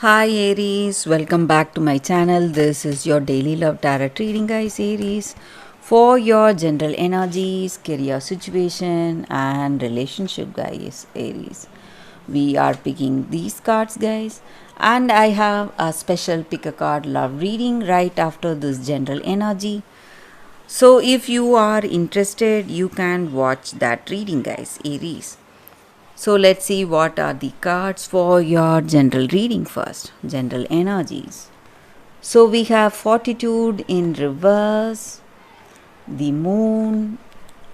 Hi Aries, welcome back to my channel. This is your daily love tarot reading, guys. Aries, for your general energies, career situation, and relationship, guys. Aries, we are picking these cards, guys, and I have a special pick a card love reading right after this general energy. So, if you are interested, you can watch that reading, guys. Aries. So let's see what are the cards for your general reading first. General energies. So we have fortitude in reverse, the moon,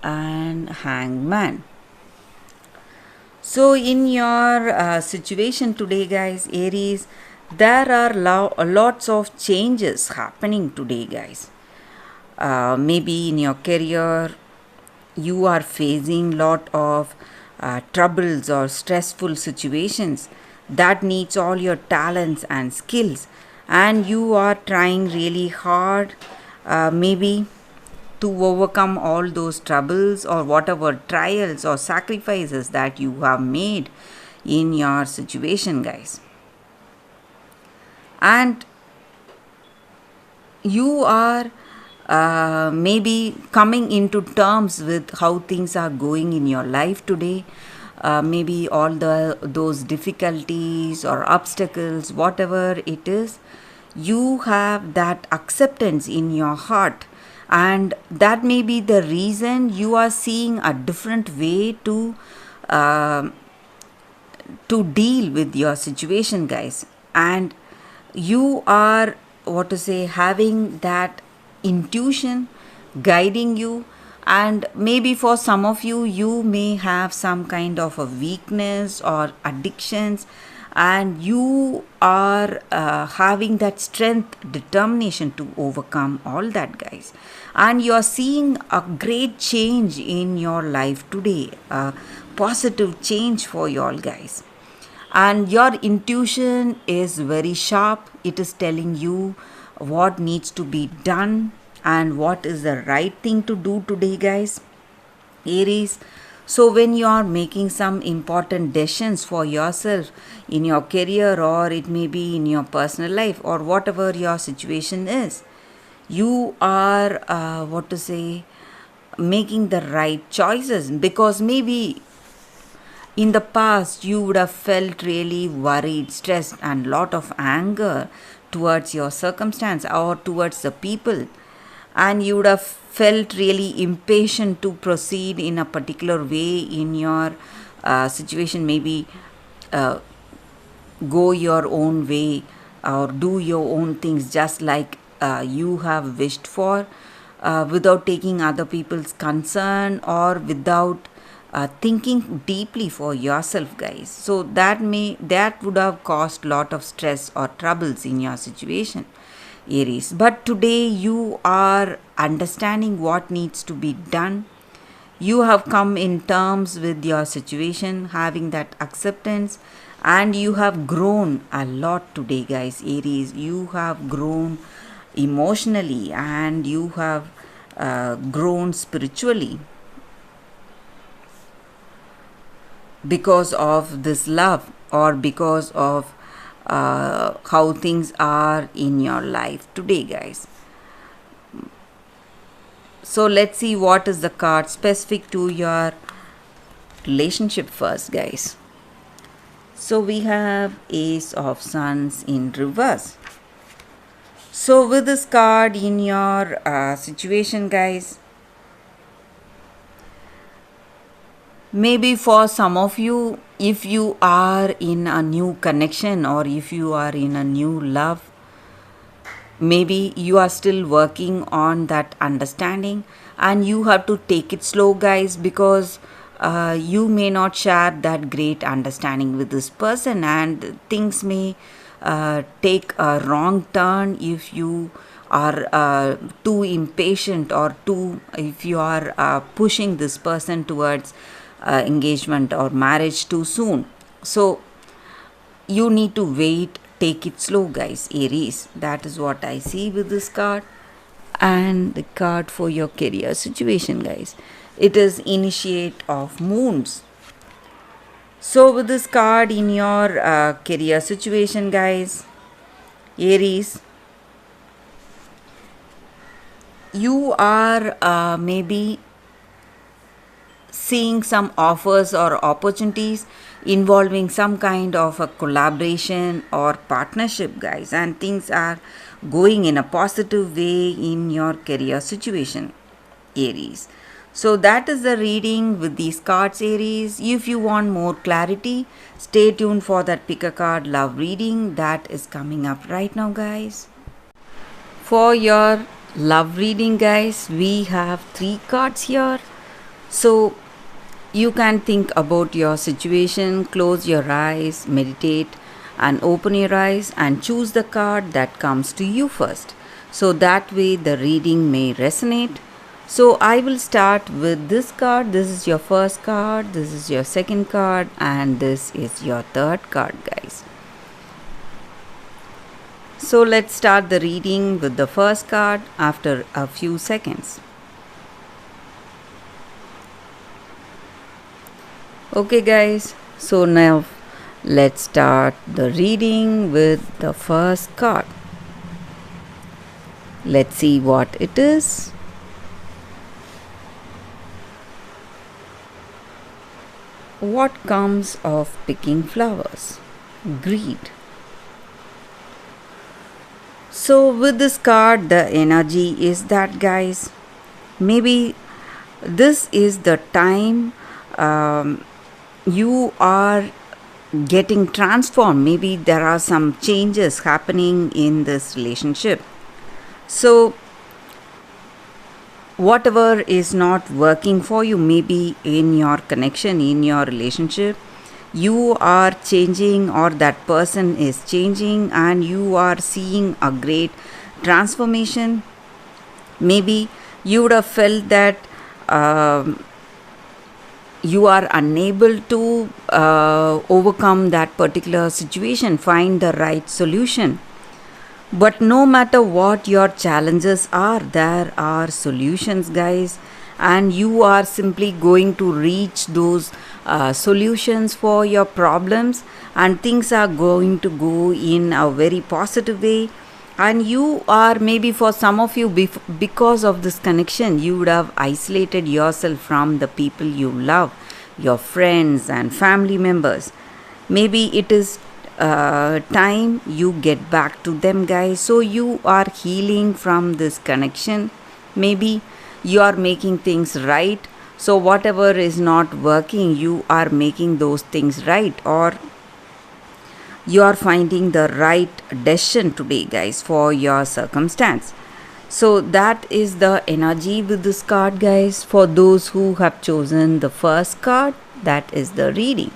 and hangman. So in your situation today, guys, Aries, there are lots of changes happening today, guys. Maybe in your career, you are facing lot of troubles or stressful situations that needs all your talents and skills, and you are trying really hard, maybe to overcome all those troubles or whatever trials or sacrifices that you have made in your situation, guys. And you are maybe coming into terms with how things are going in your life today. Maybe all those difficulties or obstacles, whatever it is, you have that acceptance in your heart, and that may be the reason you are seeing a different way uh, to deal with your situation, guys. And you are, what to say, having that intuition guiding you. And maybe for some of you, you may have some kind of a weakness or addictions, and you are having that strength, determination to overcome all that, guys. And you are seeing a great change in your life today, a positive change for you all, guys. And your intuition is very sharp. It is telling you what needs to be done and what is the right thing to do today, guys. Aries, so when you are making some important decisions for yourself in your career, or it may be in your personal life, or whatever your situation is, you are, what to say, making the right choices, because maybe in the past you would have felt really worried, stressed, and lot of anger towards your circumstance or towards the people, and you would have felt really impatient to proceed in a particular way in your situation. Maybe uh, go your own way or do your own things just like you have wished for, without taking other people's concern or without thinking deeply for yourself, guys. So that would have caused lot of stress or troubles in your situation, Aries. But today you are understanding what needs to be done. You have come in terms with your situation, having that acceptance, and you have grown a lot today, guys. Aries, you have grown emotionally, and you have grown spiritually because of this love, or because of how things are in your life today, guys. So let's see what is the card specific to your relationship first, guys. So we have Ace of Sons in reverse. So with this card in your situation, guys, maybe for some of you, if you are in a new connection or if you are in a new love, maybe you are still working on that understanding, and you have to take it slow, guys, because you may not share that great understanding with this person, and things may take a wrong turn if you are too impatient, or too if you are pushing this person towards engagement or marriage too soon. So you need to wait, take it slow, guys, Aries. That is what I see with this card. And the card for your career situation, guys, it is initiate of moons. So, with this card in your career situation, guys, Aries, you are maybe seeing some offers or opportunities involving some kind of a collaboration or partnership, guys, and things are going in a positive way in your career situation, Aries. So that is the reading with these cards, Aries. If you want more clarity, stay tuned for that pick a card love reading that is coming up right now, guys. For your love reading, guys, we have 3 cards here. So you can think about your situation, close your eyes, meditate, and open your eyes and choose the card that comes to you first. So that way the reading may resonate. So I will start with this card. This is your first card, this is your second card, and this is your third card, guys. So let's start the reading with the first card after a few seconds. Okay, guys, so now let's start the reading with the first card. Let's see what it is. What comes of picking flowers? Greed. So with this card, the energy is that, guys, maybe this is the time you are getting transformed. Maybe there are some changes happening in this relationship. So whatever is not working for you, maybe in your connection, in your relationship, you are changing or that person is changing and you are seeing a great transformation. Maybe you would have felt that you are unable to overcome that particular situation, find the right solution. But no matter what your challenges are, there are solutions, guys, and you are simply going to reach those solutions for your problems, and things are going to go in a very positive way. And you are, maybe for some of you, because of this connection, you would have isolated yourself from the people you love, your friends and family members. Maybe it is time you get back to them, guys. So you are healing from this connection. Maybe you are making things right. So whatever is not working, you are making those things right, or you are finding the right decision today, guys, for your circumstance. So that is the energy with this card, guys. For those who have chosen the first card, that is the reading.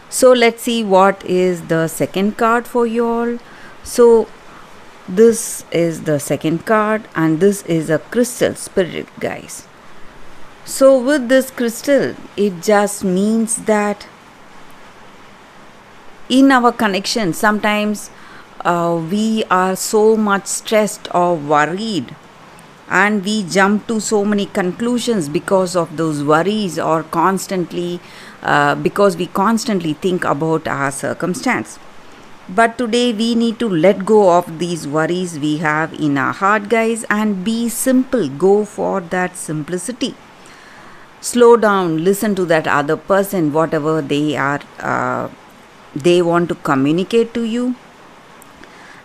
So let's see what is the second card for you all. So this is the second card, and this is a crystal spirit, guys. So with this crystal, it just means that in our connection, sometimes we are so much stressed or worried, and we jump to so many conclusions because of those worries, or constantly because we constantly think about our circumstance. But today we need to let go of these worries we have in our heart, guys, and be simple. Go for that simplicity. Slow down, listen to that other person, whatever they are they want to communicate to you,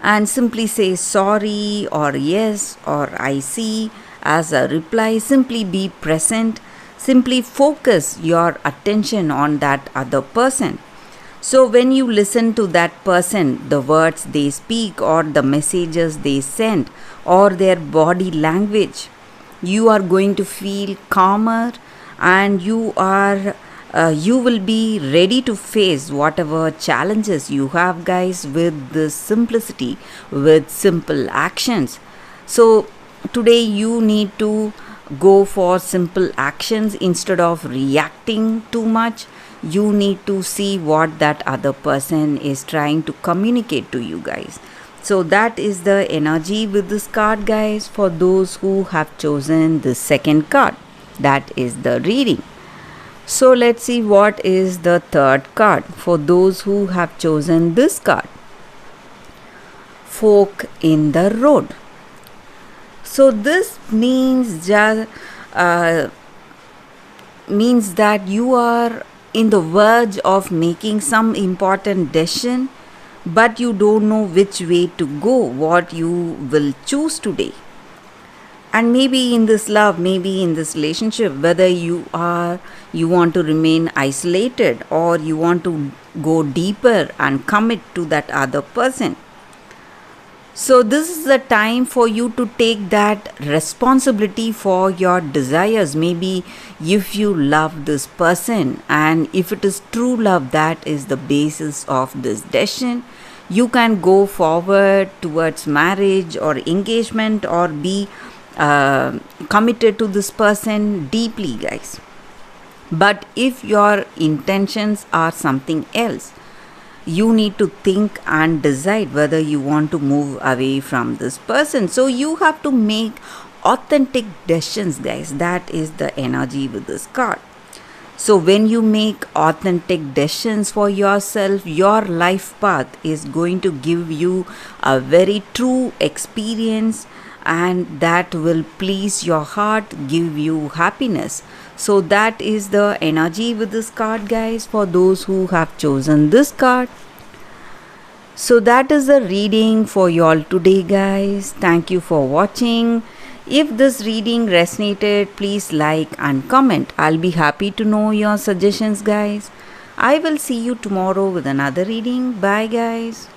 and simply say sorry or yes or I see as a reply. Simply be present. Simply focus your attention on that other person. So when you listen to that person, the words they speak or the messages they send or their body language, you are going to feel calmer, and you will be ready to face whatever challenges you have, guys, with this simplicity, with simple actions. So today you need to go for simple actions instead of reacting too much. You need to see what that other person is trying to communicate to you, guys. So that is the energy with this card, guys, for those who have chosen the second card. That is the reading. So let's see what is the third card for those who have chosen this card. Fork in the road. So this uh, means that you are in the verge of making some important decision, but you don't know which way to go, what you will choose today. And maybe in this love, maybe in this relationship, whether you want to remain isolated or you want to go deeper and commit to that other person. So this is the time for you to take that responsibility for your desires. Maybe if you love this person, and if it is true love that is the basis of this decision, you can go forward towards marriage or engagement, or be committed to this person deeply, guys. But if your intentions are something else, you need to think and decide whether you want to move away from this person. So you have to make authentic decisions, guys. That is the energy with this card. So when you make authentic decisions for yourself, your life path is going to give you a very true experience, and that will please your heart, give you happiness. So that is the energy with this card, guys, for those who have chosen this card. So that is the reading for y'all today, guys. Thank you for watching. If this reading resonated, please like and comment. I'll be happy to know your suggestions, guys. I will see you tomorrow with another reading. Bye, guys.